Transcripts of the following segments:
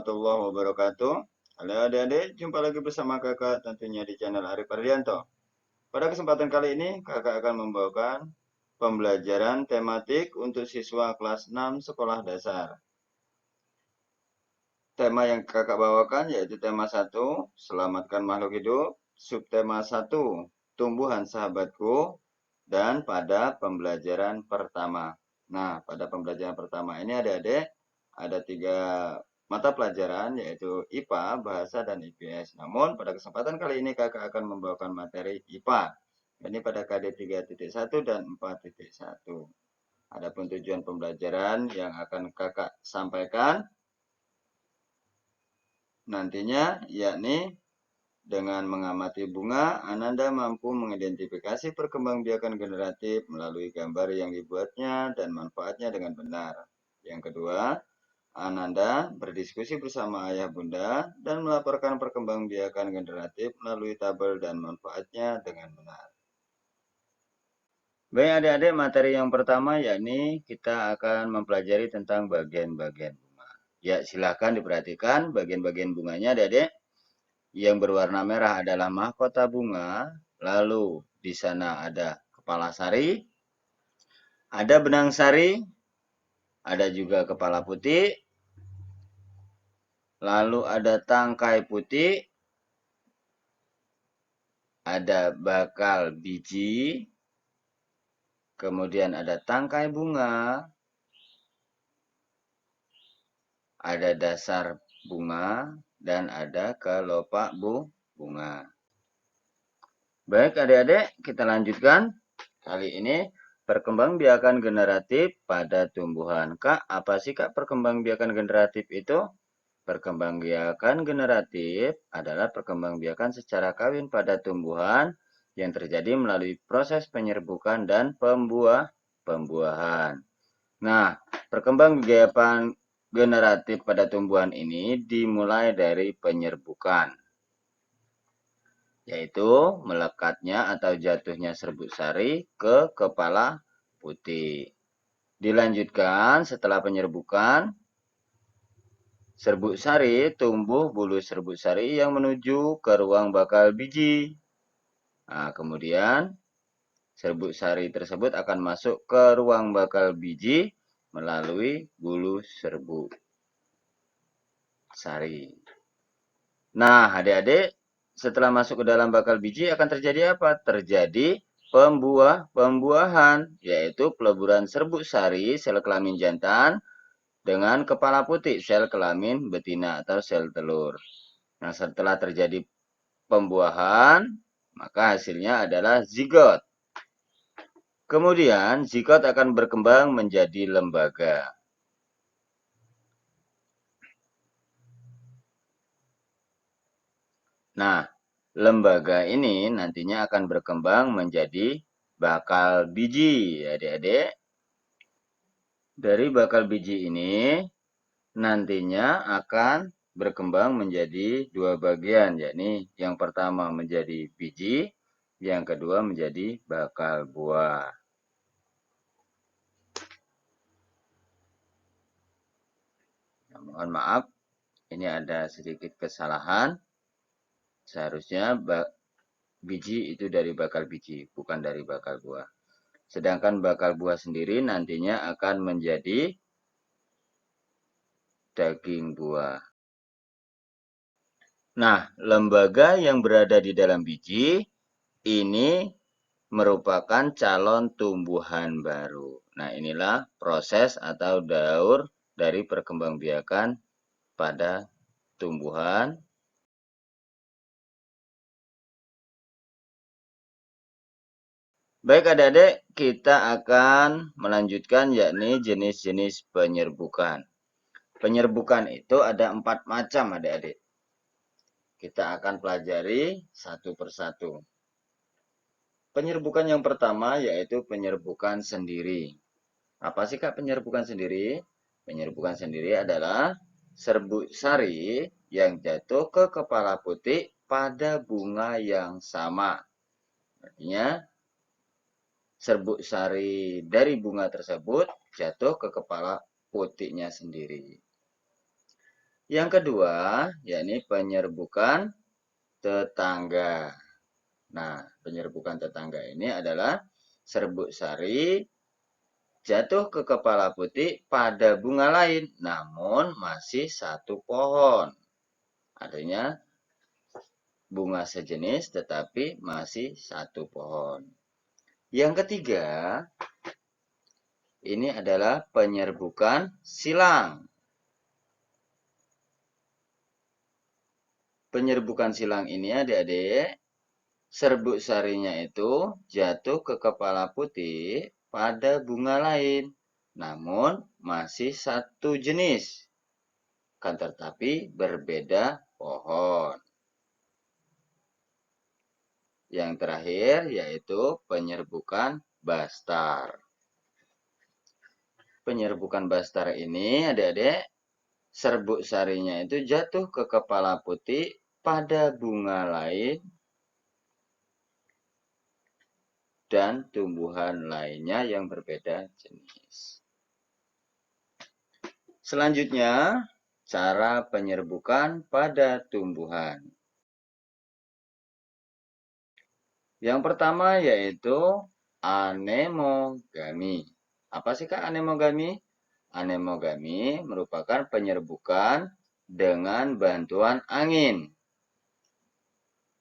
warahmatullahi wabarakatuh. Halo adik-adik, jumpa lagi bersama kakak tentunya di channel Arif Ardianto. Pada kesempatan kali ini, kakak akan membawakan pembelajaran tematik untuk siswa kelas 6 sekolah dasar. Tema yang kakak bawakan yaitu tema 1, selamatkan makhluk hidup, subtema 1, tumbuhan sahabatku, dan pada pembelajaran pertama. Nah, pada pembelajaran pertama ini adik-adik ada 3 mata pelajaran yaitu IPA, Bahasa, dan IPS. Namun pada kesempatan kali ini kakak akan membawakan materi IPA. Ini pada KD 3.1 dan 4.1. Adapun tujuan pembelajaran yang akan kakak sampaikan nantinya yakni dengan mengamati bunga, Ananda mampu mengidentifikasi perkembangbiakan generatif melalui gambar yang dibuatnya dan manfaatnya dengan benar. Yang kedua, Ananda berdiskusi bersama ayah bunda dan melaporkan perkembangbiakan generatif melalui tabel dan manfaatnya dengan benar. Baik adik-adik, materi yang pertama yakni kita akan mempelajari tentang bagian-bagian bunga. Ya, silahkan diperhatikan bagian-bagian bunganya adik-adik. Yang berwarna merah adalah mahkota bunga, lalu di sana ada kepala sari, ada benang sari, ada juga kepala putih, lalu ada tangkai putih, ada bakal biji, kemudian ada tangkai bunga, ada dasar bunga, dan ada kelopak bunga. Baik adik-adik, kita lanjutkan. Kali ini perkembangbiakan generatif pada tumbuhan. Kak, apa sih Kak perkembangbiakan generatif itu? Perkembangbiakan generatif adalah perkembangbiakan secara kawin pada tumbuhan yang terjadi melalui proses penyerbukan dan pembuahan. Nah, perkembangbiakan generatif pada tumbuhan ini dimulai dari penyerbukan, yaitu melekatnya atau jatuhnya serbuk sari ke kepala putih. Dilanjutkan setelah penyerbukan, serbuk sari tumbuh bulu serbuk sari yang menuju ke ruang bakal biji. Nah, kemudian serbuk sari tersebut akan masuk ke ruang bakal biji melalui bulu serbuk sari. Nah, adik-adik, setelah masuk ke dalam bakal biji akan terjadi apa? Terjadi pembuahan, yaitu peleburan serbuk sari sel kelamin jantan dengan kepala putih sel kelamin betina atau sel telur. Nah, setelah terjadi pembuahan, maka hasilnya adalah zigot. Kemudian, zigot akan berkembang menjadi lembaga. Nah, lembaga ini nantinya akan berkembang menjadi bakal biji, adik-adik. Dari bakal biji ini nantinya akan berkembang menjadi 2 bagian, yakni yang pertama menjadi biji, yang kedua menjadi bakal buah. Nah, mohon maaf, ini ada sedikit kesalahan. Seharusnya biji itu dari bakal biji, bukan dari bakal buah. Sedangkan bakal buah sendiri nantinya akan menjadi daging buah. Nah, lembaga yang berada di dalam biji ini merupakan calon tumbuhan baru. Nah, inilah proses atau daur dari perkembangbiakan pada tumbuhan. Baik adik-adik, kita akan melanjutkan yakni jenis-jenis penyerbukan. Penyerbukan itu ada 4 macam adik-adik. Kita akan pelajari satu persatu. Penyerbukan yang pertama yaitu penyerbukan sendiri. Apa sih Kak penyerbukan sendiri? Penyerbukan sendiri adalah serbuk sari yang jatuh ke kepala putih pada bunga yang sama. Artinya serbuk sari dari bunga tersebut jatuh ke kepala putihnya sendiri. Yang kedua, yakni penyerbukan tetangga. Nah, penyerbukan tetangga ini adalah serbuk sari jatuh ke kepala putih pada bunga lain, namun masih satu pohon. Artinya bunga sejenis tetapi masih satu pohon. Yang ketiga, ini adalah penyerbukan silang. Penyerbukan silang ini adik-adik, serbuk sarinya itu jatuh ke kepala putih pada bunga lain, namun masih satu jenis, kan tetapi berbeda pohon. Yang terakhir yaitu penyerbukan bastar. Penyerbukan bastar ini adik-adik, serbuk sarinya itu jatuh ke kepala putih pada bunga lain dan tumbuhan lainnya yang berbeda jenis. Selanjutnya, cara penyerbukan pada tumbuhan. Yang pertama yaitu anemogami. Apa sih Kak anemogami? Anemogami merupakan penyerbukan dengan bantuan angin.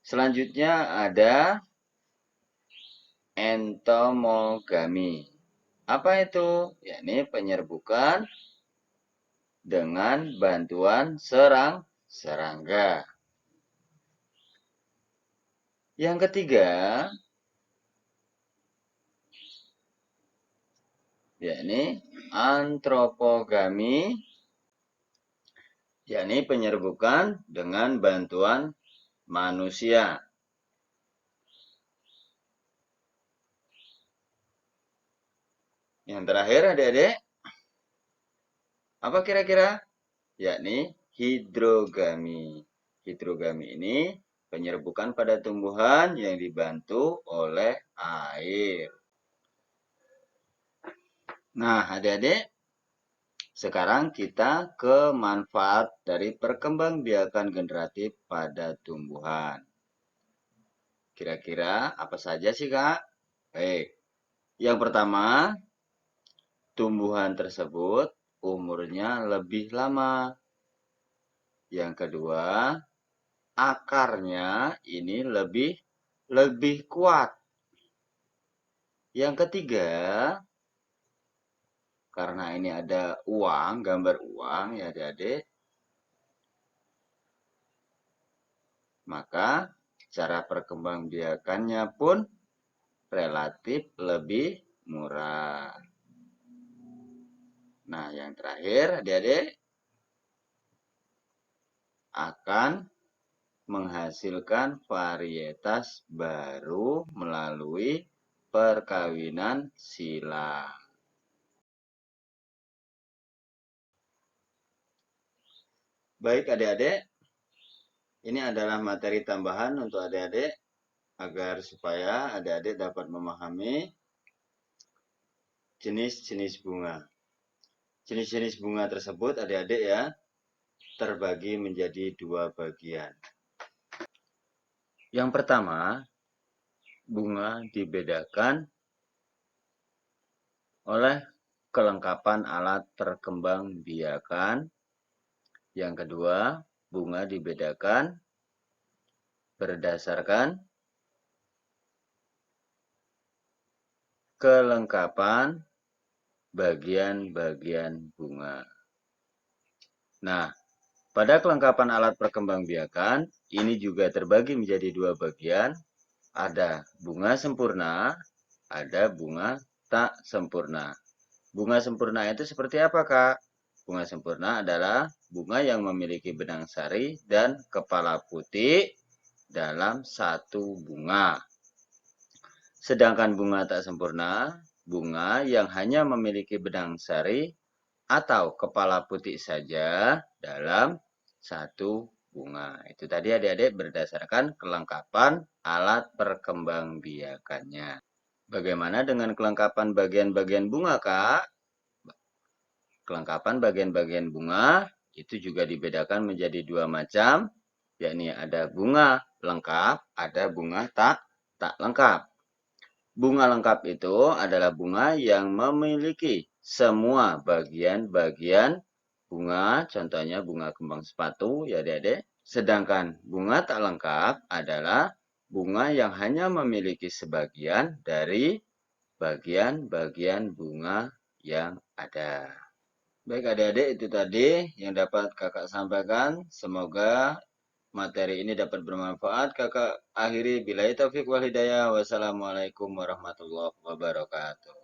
Selanjutnya ada entomogami. Apa itu? Yakni penyerbukan dengan bantuan serangga. Yang ketiga, yakni antropogami, yakni penyerbukan dengan bantuan manusia. Yang terakhir adik-adik, apa kira-kira? Yakni hidrogami. Hidrogami ini penyerbukan pada tumbuhan yang dibantu oleh air. Nah, adik-adik, sekarang kita ke manfaat dari perkembangbiakan generatif pada tumbuhan. Kira-kira apa saja sih, Kak? Baik. Yang pertama, tumbuhan tersebut umurnya lebih lama. Yang kedua, akarnya ini lebih kuat. Yang ketiga, karena ini ada uang, gambar uang ya adik-adik, maka cara perkembangbiakannya pun relatif lebih murah. Nah, yang terakhir adik-adik akan menghasilkan varietas baru melalui perkawinan silang. Baik adik-adik, ini adalah materi tambahan untuk adik-adik agar supaya adik-adik dapat memahami jenis-jenis bunga. Jenis-jenis bunga tersebut adik-adik ya terbagi menjadi dua bagian. Yang pertama, bunga dibedakan oleh kelengkapan alat perkembangbiakan. Yang kedua, bunga dibedakan berdasarkan kelengkapan bagian-bagian bunga. Nah, pada kelengkapan alat perkembangbiakan, ini juga terbagi menjadi dua bagian. Ada bunga sempurna, ada bunga tak sempurna. Bunga sempurna itu seperti apa, Kak? Bunga sempurna adalah bunga yang memiliki benang sari dan kepala putih dalam satu bunga. Sedangkan bunga tak sempurna, bunga yang hanya memiliki benang sari atau kepala putih saja dalam satu bunga. Itu tadi adik-adik berdasarkan kelengkapan alat perkembangbiakannya. Bagaimana dengan kelengkapan bagian-bagian bunga, Kak? Kelengkapan bagian-bagian bunga itu juga dibedakan menjadi dua macam, yakni ada bunga lengkap, ada bunga tak lengkap. Bunga lengkap itu adalah bunga yang memiliki semua bagian-bagian bunga, contohnya bunga kembang sepatu, ya adik-adik. Sedangkan bunga tak lengkap adalah bunga yang hanya memiliki sebagian dari bagian-bagian bunga yang ada. Baik adik-adik, itu tadi yang dapat kakak sampaikan. Semoga materi ini dapat bermanfaat. Kakak akhiri billahi taufik wal hidayah. Wassalamualaikum warahmatullahi wabarakatuh.